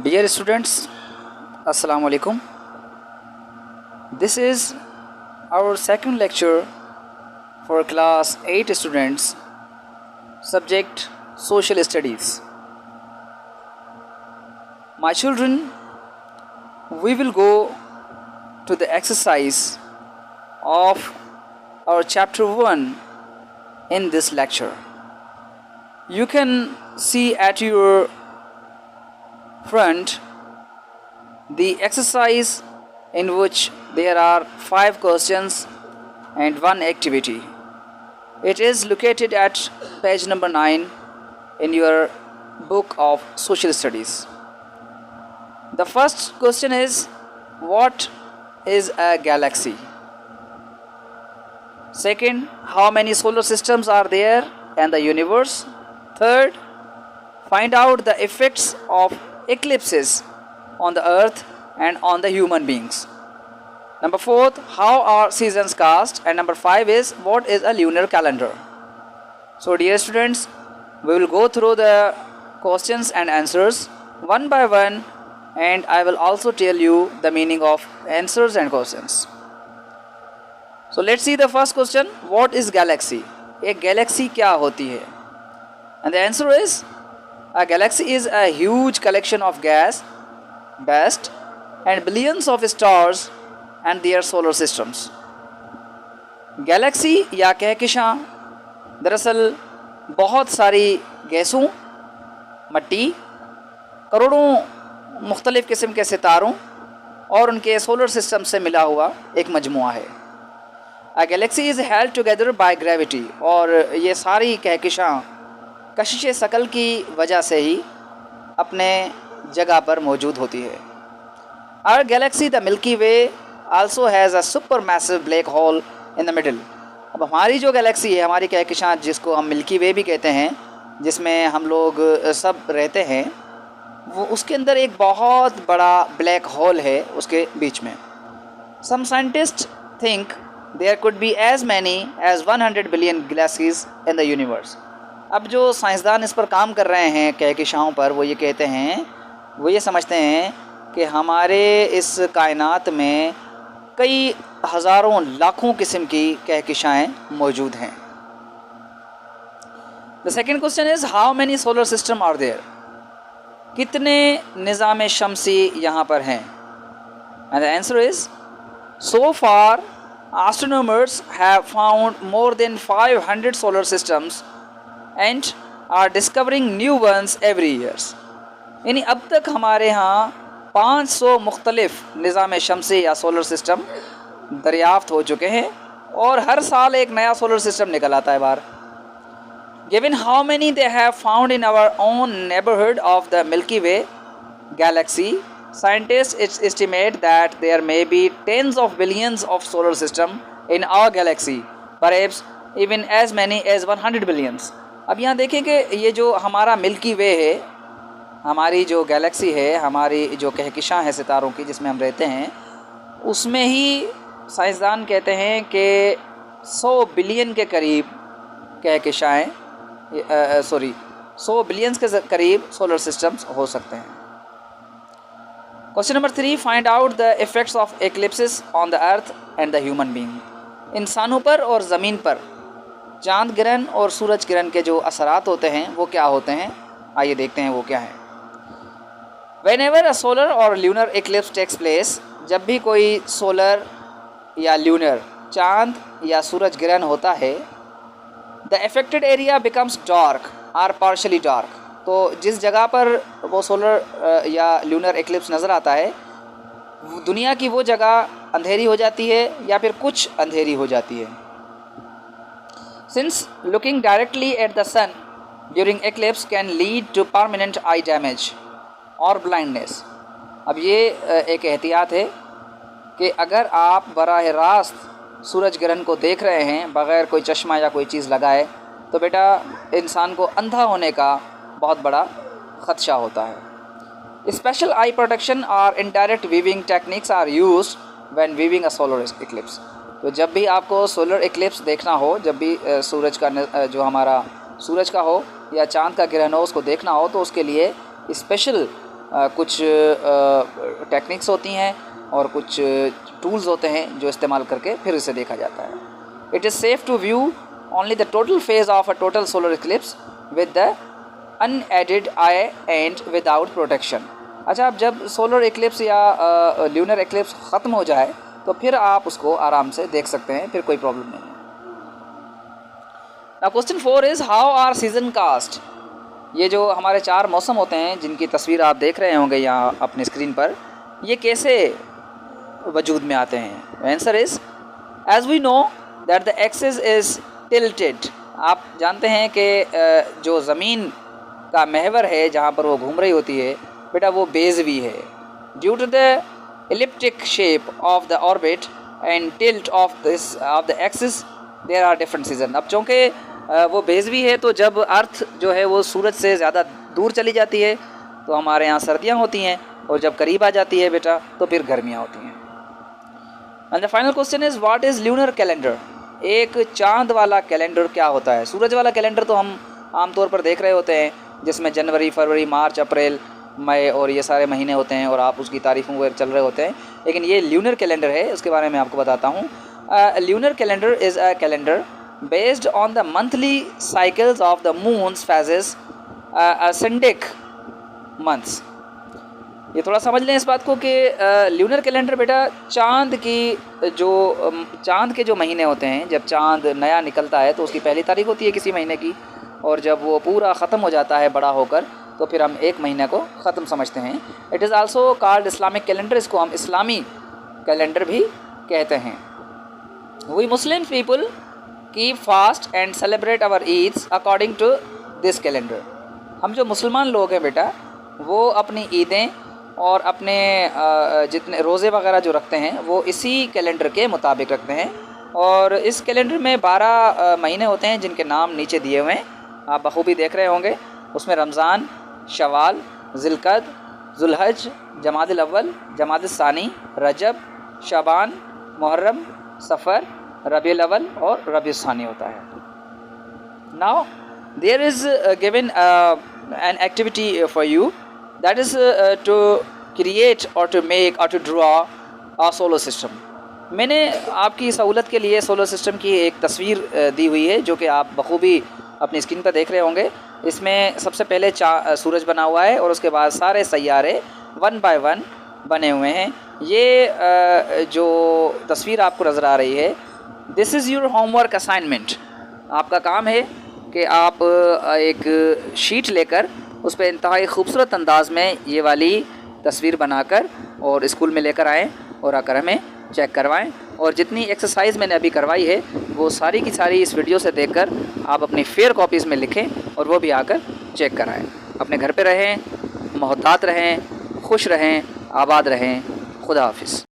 Dear students, Assalamu alaikum. This is our second lecture for class 8 students, subject Social Studies. My children, we will go to the exercise of our chapter 1 in this lecture. You can see at your front the exercise in which there are 5 questions and 1 activity. It is located at page number 9 in your book of Social Studies. The first question is, what is a galaxy? Second, how many solar systems are there in the universe? Third, find out the effects of eclipses on the earth and on the human beings. Number 4, how are seasons cast? And number 5 is, what is a lunar calendar? So dear students, we will go through the questions and answers one by one, and I will also tell you the meaning of answers and questions. So let's see the first question. What is galaxy? एक galaxy क्या होती है? And the answer is, a galaxy is a huge collection of gas, dust and billions of stars and their solar systems. Galaxy या कहकशां दरअसल बहुत सारी गैसों, मट्टी, करोड़ों मुख्तलिफ़ किस्म के सितारों और उनके सोलर सिस्टम से मिला हुआ एक मजमुआ है. A galaxy is held together by gravity, और ये सारी कहकशां कशिश शकल की वजह से ही अपने जगह पर मौजूद होती है. Our galaxy, the Milky Way, also has a supermassive black hole in the middle. अब हमारी जो गैलेक्सी है, हमारी कहकशां जिसको हम मिल्की वे भी कहते हैं, जिसमें हम लोग सब रहते हैं, वो उसके अंदर एक बहुत बड़ा ब्लैक होल है उसके बीच में. Some scientists think there could be as many as 100 billion galaxies in the universe. अब जो साइंसदान इस पर काम कर रहे हैं कहकशाओं पर, वो ये कहते हैं, वो ये समझते हैं कि हमारे इस कायनात में कई हज़ारों लाखों किस्म की कहकशाएँ मौजूद हैं. The second question is, how many solar system are there? कितने निज़ाम शमसी यहाँ पर हैं? And the answer is, so far astronomers have found more than 500 solar systems and are discovering new ones every year. यानी अब तक हमारे यहाँ 500 मुख्तलिफ़ निज़ाम शमसी या सोलर सिस्टम दरियाफ़्त हो चुके हैं और हर साल एक नया सोलर सिस्टम निकल आता है बाहर. Given how many they have found in our own neighborhood of the Milky Way galaxy, scientists estimate that there may be tens of billions of solar systems in our galaxy, perhaps even as many as 100 billions. अब यहाँ देखें कि ये जो हमारा milky वे है, हमारी जो गैलेक्सी है, हमारी जो कहकशां है सितारों की जिसमें हम रहते हैं, उसमें ही साइंसदान कहते हैं कि 100 बिलियन के करीब कहकशाएँ 100 बिलियंस के करीब सोलर सिस्टम्स हो सकते हैं. Question number 3, find out the effects of eclipses on the earth and the human being. इंसानों पर और ज़मीन पर चाँद ग्रहण और सूरज ग्रहण के जो असरात होते हैं वो क्या होते हैं, आइए देखते हैं वो क्या है. Whenever a solar or lunar eclipse takes place, जब भी कोई सोलर या ल्यूनर चाँद या सूरज ग्रहण होता है, the affected area becomes dark or partially dark. तो जिस जगह पर वो सोलर या ल्यूनर एक्लिप्स नज़र आता है, दुनिया की वो जगह अंधेरी हो जाती है या फिर कुछ अंधेरी हो जाती है. Since looking directly at the sun during eclipse can lead to permanent eye damage or blindness. अब ये एक एहतियात है कि अगर आप बराह रास्त सूरज ग्रहण को देख रहे हैं बग़ैर कोई चश्मा या कोई चीज़ लगाए, तो बेटा इंसान को अंधा होने का बहुत बड़ा ख़दशा होता है. स्पेशल आई प्रोटेक्शन और indirect viewing techniques are used when viewing a solar eclipse. तो जब भी आपको सोलर इक्लिप्स देखना हो, जब भी सूरज का जो हमारा सूरज का हो या चाँद का ग्रहण हो उसको देखना हो, तो उसके लिए स्पेशल कुछ टेक्निक्स होती हैं और कुछ टूल्स होते हैं जो इस्तेमाल करके फिर इसे देखा जाता है। It is safe to view only the total phase of a total solar eclipse with the unaided eye and without protection. अच्छा, अब जब सोलर इक्लिप्स या ल्यूनर इक्लिप्स ख़त्म हो जाए तो फिर आप उसको आराम से देख सकते हैं, फिर कोई प्रॉब्लम नहीं है। Now question 4 is how are season caused. ये जो हमारे 4 मौसम होते हैं जिनकी तस्वीर आप देख रहे होंगे यहाँ अपने स्क्रीन पर, ये कैसे वजूद में आते हैं? Answer is as we know that the axis is tilted. आप जानते हैं कि जो ज़मीन का महवर है जहाँ पर वो घूम रही होती है बेटा, वो बेज़वी है। Due to the elliptic shape of the orbit and tilt of the axis there are different season. अब चूँकि वो बेज़वी है तो जब अर्थ जो है वो सूरज से ज़्यादा दूर चली जाती है तो हमारे यहाँ सर्दियाँ होती हैं, और जब करीब आ जाती है बेटा तो फिर गर्मियाँ होती हैं। And the final question is what is lunar calendar. एक चाँद वाला कैलेंडर क्या होता है? सूरज वाला कैलेंडर तो हम आमतौर पर देख रहे होते हैं जिसमें जनवरी, फरवरी, मार्च, अप्रैल, मई और ये सारे महीने होते हैं और आप उसकी तारीखों वगैरह चल रहे होते हैं। लेकिन ये ल्यूनर कैलेंडर है, उसके बारे में आपको बताता हूँ। Lunar calendar is a calendar based on the monthly cycles of the moon's phases ascendic months। ये थोड़ा समझ लें इस बात को कि ल्यूनर कैलेंडर बेटा चाँद के जो महीने होते हैं, जब चाँद नया निकलता है तो उसकी पहली तारीख होती है किसी महीने की, और जब वो पूरा ख़त्म हो जाता है बड़ा होकर तो फिर हम एक महीने को ख़त्म समझते हैं। It is also called Islamic calendar. इसको हम इस्लामी कैलेंडर भी कहते हैं। We Muslim people keep fast and celebrate our Eids according to this calendar. हम जो मुसलमान लोग हैं बेटा वो अपनी ईदें और अपने जितने रोज़े वगैरह जो रखते हैं वो इसी कैलेंडर के मुताबिक रखते हैं। और इस कैलेंडर में 12 महीने होते हैं जिनके नाम नीचे दिए हुए हैं, आप बखूबी देख रहे होंगे। उसमें रमज़ान, शवाल, ज़िलक़द, ज़ुल्हज, जमादिल अव्वल, जमादिल सानी, रजब, शाबान, मुहर्रम, सफ़र, रबीउल अव्वल और रबीउल सानी होता है। Now there is given an activity for you that is to create or to make or to draw a solar system. मैंने आपकी सहूलत के लिए सोलर सिस्टम की एक तस्वीर दी हुई है जो कि आप बखूबी अपनी स्क्रीन पर देख रहे होंगे। इसमें सबसे पहले सूरज बना हुआ है और उसके बाद सारे सैयारे 1 बाय 1 बने हुए हैं। ये जो तस्वीर आपको नज़र आ रही है, this is your homework assignment. आपका काम है कि आप एक शीट लेकर उस पर इंतहाई खूबसूरत अंदाज में ये वाली तस्वीर बनाकर और स्कूल में लेकर आएँ और आकर हमें चेक करवाएं। और जितनी एक्सरसाइज मैंने अभी करवाई है वो सारी की सारी इस वीडियो से देखकर आप अपनी फेयर कॉपीज़ में लिखें और वो भी आकर चेक कराएं। अपने घर पे रहें, मोहतात रहें, खुश रहें, आबाद रहें। खुदा हाफिज़।